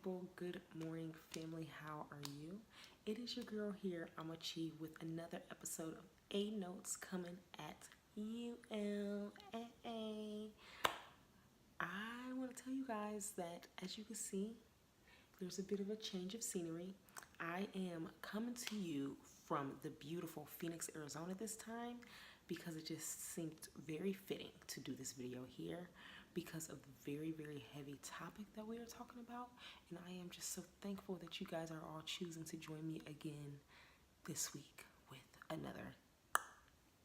people. Good morning, family. How are you? It is your girl here, Amachi, with another episode of A Notes coming at you. I want to tell you guys that, as you can see, there's a bit of a change of scenery. I am coming to you from the beautiful Phoenix, Arizona this time because it just seemed very fitting to do this video here because of the very, very heavy topic that we are talking about. And I am just so thankful that you guys are all choosing to join me again this week with another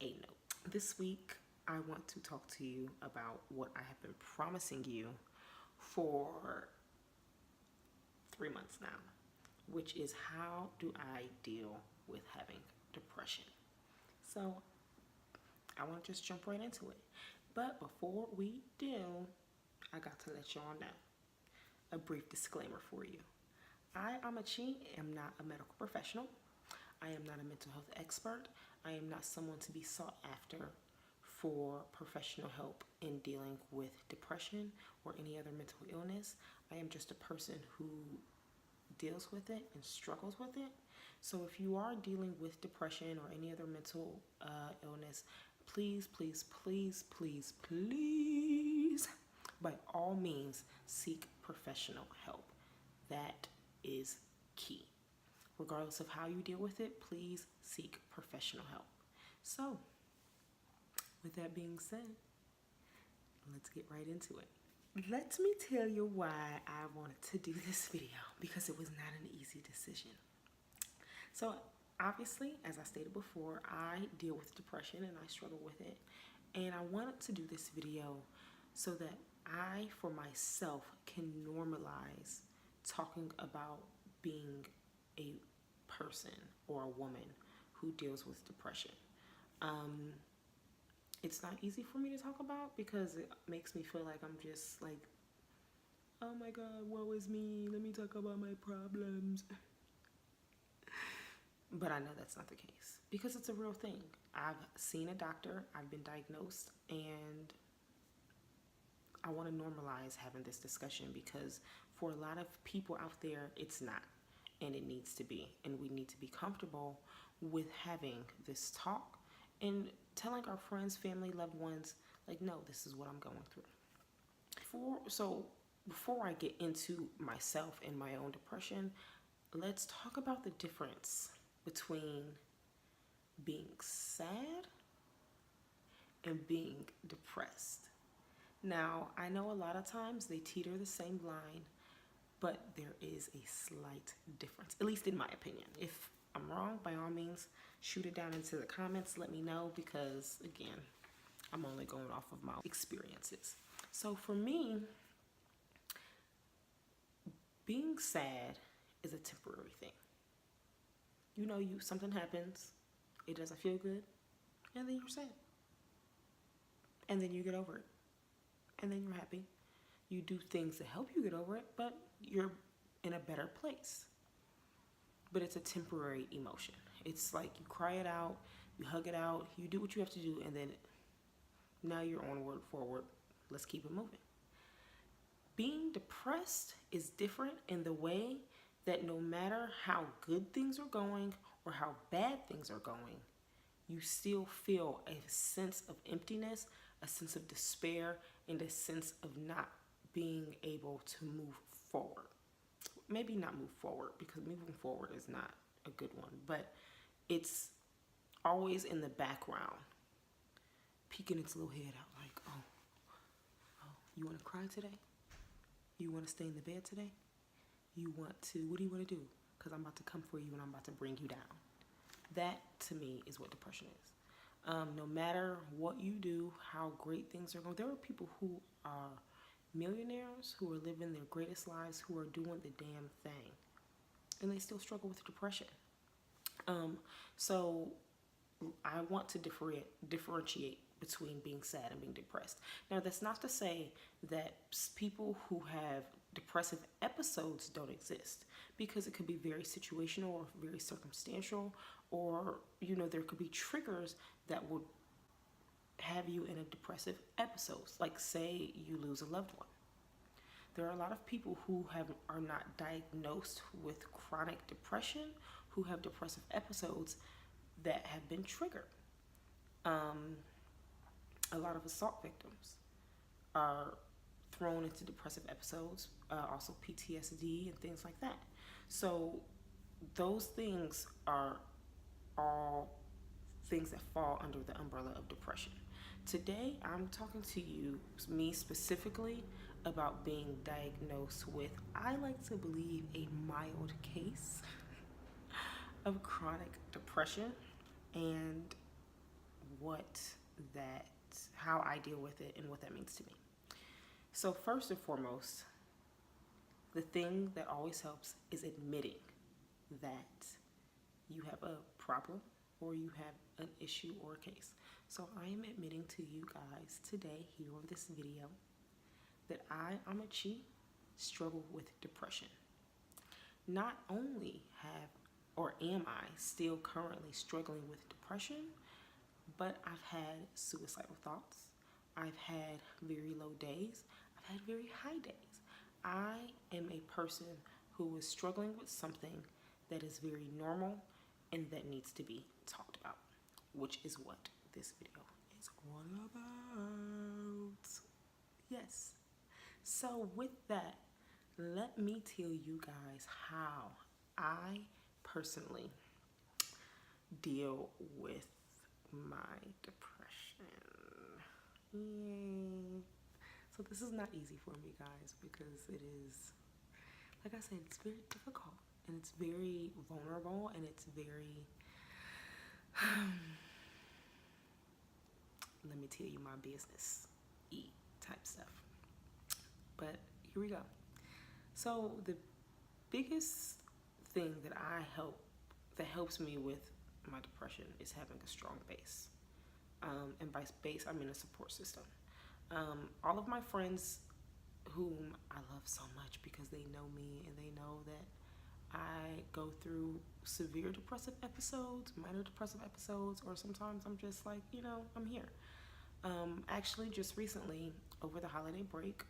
A Note. This week, I want to talk to you about what I have been promising you for 3 months now, which is how do I deal with having depression. So I want to just jump right into it. But before we do, I got to let y'all know a brief disclaimer for you. I, Amachi, am not a medical professional. I am not a mental health expert. I am not someone to be sought after for professional help in dealing with depression or any other mental illness. I am just a person who deals with it and struggles with it. So if you are dealing with depression or any other mental illness, please, by all means, seek professional help. That is key. Regardless of how you deal with it, please seek professional help. So, with that being said, let's get right into it. Let me tell you why I wanted to do this video, because it was not an easy decision. So obviously, as I stated before, I deal with depression and I struggle with it. And I wanted to do this video so that I, for myself, can normalize talking about being a person or a woman who deals with depression. It's not easy for me to talk about because it makes me feel like I'm just like, oh my God, woe is me. Let me talk about my problems. But I know that's not the case because it's a real thing. I've seen a doctor, I've been diagnosed, and I want to normalize having this discussion because for a lot of people out there, it's not, and it needs to be. And we need to be comfortable with having this talk and telling our friends, family, loved ones, like, no, this is what I'm going through. Before I get into myself and my own depression, let's talk about the difference between being sad and being depressed. Now, I know a lot of times they teeter the same line, but there is a slight difference, at least in my opinion. If I'm wrong, by all means, shoot it down into the comments. Let me know because, again, I'm only going off of my experiences. So for me, being sad is a temporary thing. You know, something happens, it doesn't feel good, and then you're sad. And then you get over it. And then you're happy. You do things to help you get over it, but you're in a better place. But it's a temporary emotion. It's like you cry it out, you hug it out, you do what you have to do, and then now you're onward, forward. Let's keep it moving. Being depressed is different in the way that no matter how good things are going or how bad things are going, you still feel a sense of emptiness, a sense of despair, and a sense of not being able to move forward. Maybe not move forward, because moving forward is not a good one, but it's always in the background, peeking its little head out like, oh, you want to cry today? You want to stay in the bed today? What do you want to do? Because I'm about to come for you and I'm about to bring you down. That, to me, is what depression is. No matter what you do, how great things are going, there are people who are millionaires, who are living their greatest lives, who are doing the damn thing, and they still struggle with depression. So I want to differentiate between being sad and being depressed. Now, that's not to say that people who have depressive episodes don't exist, because it could be very situational or very circumstantial, or, you know, there could be triggers that would have you in a depressive episode, like say you lose a loved one. There are a lot of people who are not diagnosed with chronic depression, who have depressive episodes that have been triggered. A lot of assault victims are thrown into depressive episodes, also PTSD and things like that. So those things are all things that fall under the umbrella of depression. Today, I'm talking to you, me specifically, about being diagnosed with, I like to believe, a mild case of chronic depression and what that, how I deal with it and what that means to me. So first and foremost, the thing that always helps is admitting that you have a problem or you have an issue or a case. So I am admitting to you guys today here on this video that I, Amachi, struggle with depression. Not only have or am I still currently struggling with depression, but I've had suicidal thoughts. I've had very low days. I've had very high days. I am a person who is struggling with something that is very normal and that needs to be talked about, which is what this video is all about. Yes. So with that, let me tell you guys how I personally deal with my depression. Yay. So this is not easy for me, guys, because it is, like I said, it's very difficult and it's very vulnerable and it's very, let me tell you my business type stuff. But here we go. So the biggest thing that helps me with my depression is having a strong base. And by base, I mean a support system. All of my friends whom I love so much because they know me and they know that I go through severe depressive episodes, minor depressive episodes, or sometimes I'm just like, I'm here. Actually, just recently, over the holiday break,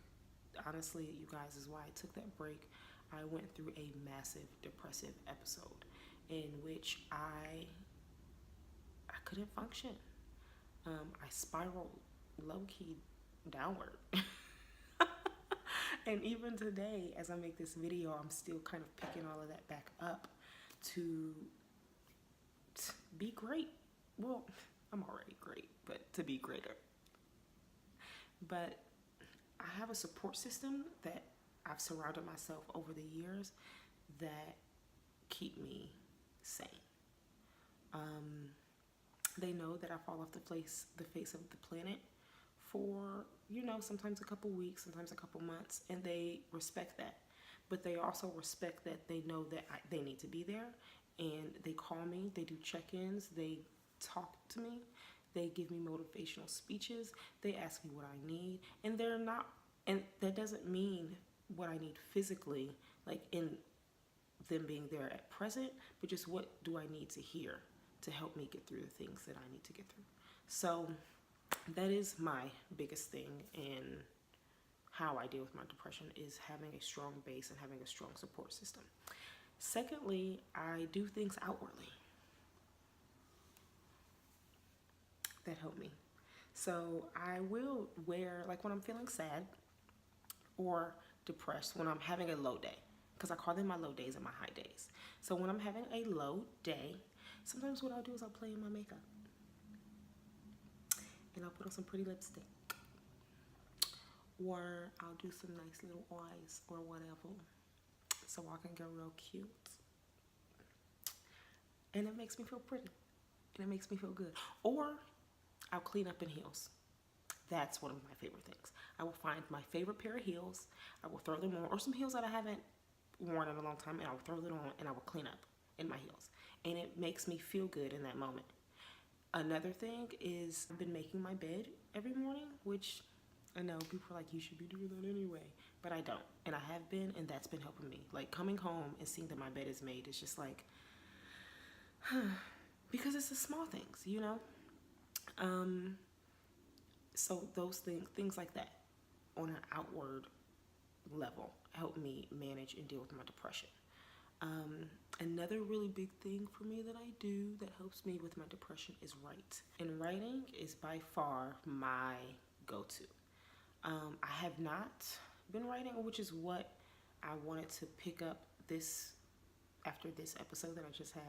honestly, you guys, is why I took that break. I went through a massive depressive episode in which I couldn't function. I spiraled low-key downward. And even today, as I make this video, I'm still kind of picking all of that back up to be great. Well, I'm already great, but to be greater. But I have a support system that I've surrounded myself over the years that keep me sane. They know that I fall off the face of the planet for, sometimes a couple weeks, sometimes a couple months, and they respect that. But they also respect that they know that they need to be there, and they call me, they do check-ins, they talk to me, they give me motivational speeches, they ask me what I need, and that doesn't mean what I need physically, like in them being there at present, but just what do I need to hear to help me get through the things that I need to get through. So that is my biggest thing in how I deal with my depression, is having a strong base and having a strong support system. Secondly, I do things outwardly that help me. So I will wear, like when I'm feeling sad or depressed, when I'm having a low day, because I call them my low days and my high days. So when I'm having a low day, sometimes what I'll do is I'll play in my makeup. And I'll put on some pretty lipstick. Or I'll do some nice little eyes or whatever, so I can get real cute. And it makes me feel pretty. And it makes me feel good. Or I'll clean up in heels. That's one of my favorite things. I will find my favorite pair of heels. I will throw them on, or some heels that I haven't worn in a long time, and I will throw them on and I will clean up in my heels. And it makes me feel good in that moment. Another thing is I've been making my bed every morning, which I know people are like, you should be doing that anyway, but I don't. And I have been, and that's been helping me. Like coming home and seeing that my bed is made, it's just like, because it's the small things, So those things like that on an outward level, help me manage and deal with my depression. Another really big thing for me that I do that helps me with my depression is write. And writing is by far my go-to. I have not been writing, which is what I wanted to pick up this after this episode that I just had,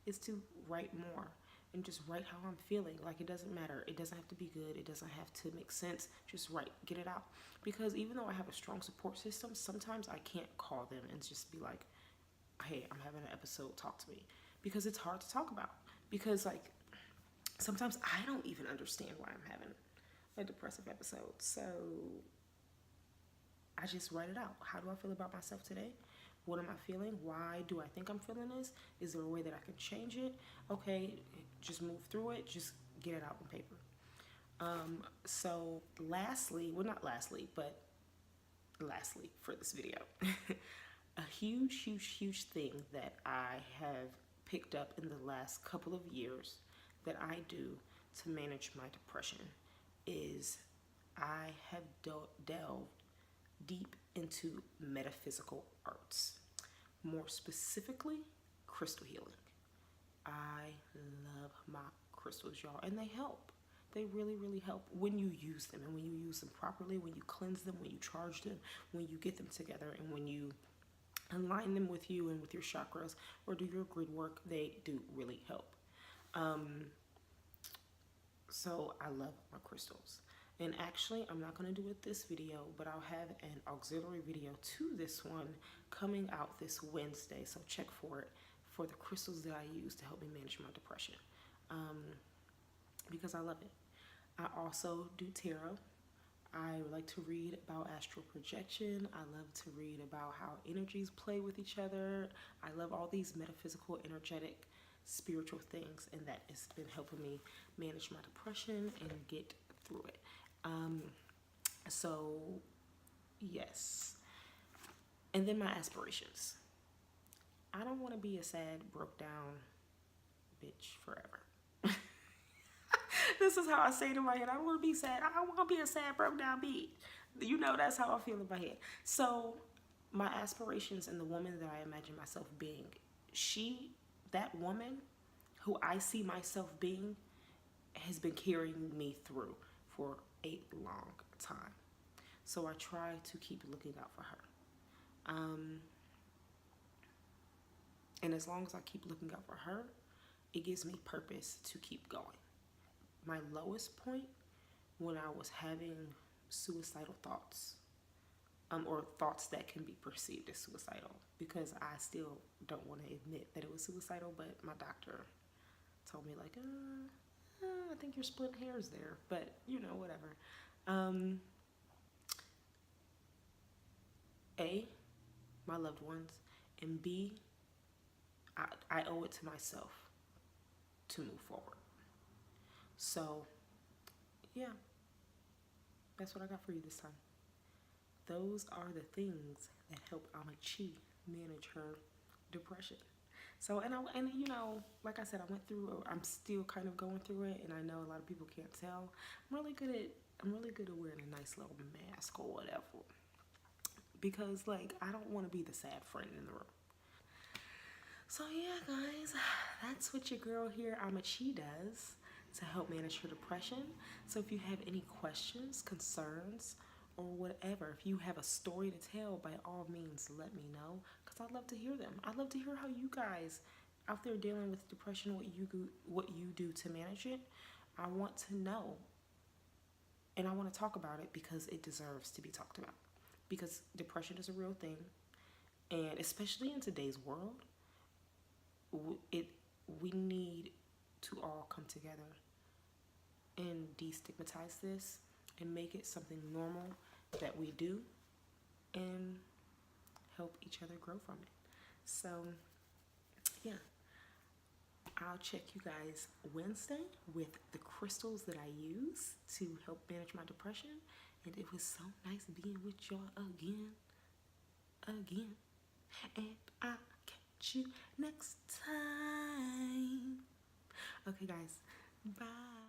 is to write more and just write how I'm feeling. Like, it doesn't matter. It doesn't have to be good. It doesn't have to make sense. Just write, get it out. Because even though I have a strong support system, sometimes I can't call them and just be like, hey, I'm having an episode, talk to me. Because it's hard to talk about. Because, like, sometimes I don't even understand why I'm having a depressive episode. So I just write it out. How do I feel about myself today? What am I feeling? Why do I think I'm feeling this? Is there a way that I can change it? Okay, just move through it. Just get it out on paper. So lastly, well, not lastly, but lastly for this video, a huge thing that I have picked up in the last couple of years that I do to manage my depression is I have delved deep into metaphysical arts, more specifically crystal healing. I love my crystals, y'all, and they help. They really help when you use them, and when you use them properly, when you cleanse them, when you charge them, when you get them together, and when you align them with you and with your chakras or do your grid work. They do really help. So I love my crystals. And actually, I'm not going to do it this video, but I'll have an auxiliary video to this one coming out this Wednesday. So check for it, for the crystals that I use to help me manage my depression, because I love it. I also do tarot. I like to read about astral projection. I love to read about how energies play with each other. I love all these metaphysical, energetic, spiritual things, and that has been helping me manage my depression and get through it. So yes. And then my aspirations. I don't want to be a sad, broke down bitch forever. This is how I say it in my head. I don't want to be sad. I don't want to be a sad, broke down bitch. You know, that's how I feel in my head. So my aspirations and the woman that I imagine myself being, that woman who I see myself being, has been carrying me through for a long time. So I try to keep looking out for her. And as long as I keep looking out for her, it gives me purpose to keep going. My lowest point, when I was having suicidal thoughts, or thoughts that can be perceived as suicidal, because I still don't want to admit that it was suicidal, but my doctor told me, like, I think you're splitting hairs there, but you know, whatever. A, my loved ones, and B, I owe it to myself to move forward. So yeah, that's what I got for you this time. Those are the things that help Amachi manage her depression. So, and you know, like I said, I'm still kind of going through it, and I know a lot of people can't tell. I'm really good at wearing a nice little mask or whatever, because, like, I don't want to be the sad friend in the room. So yeah, guys, that's what your girl here, Amachi, does to help manage her depression. So if you have any questions, concerns, or whatever, if you have a story to tell, by all means, let me know, because I'd love to hear them. I'd love to hear how you guys out there dealing with depression, what you do to manage it. I want to know, and I want to talk about it because it deserves to be talked about, because depression is a real thing, and especially in today's world, we need to all come together and destigmatize this and make it something normal that we do and help each other grow from it. So yeah, I'll check you guys Wednesday with the crystals that I use to help manage my depression. And it was so nice being with y'all again. And I'll catch you next time. Okay, guys, bye.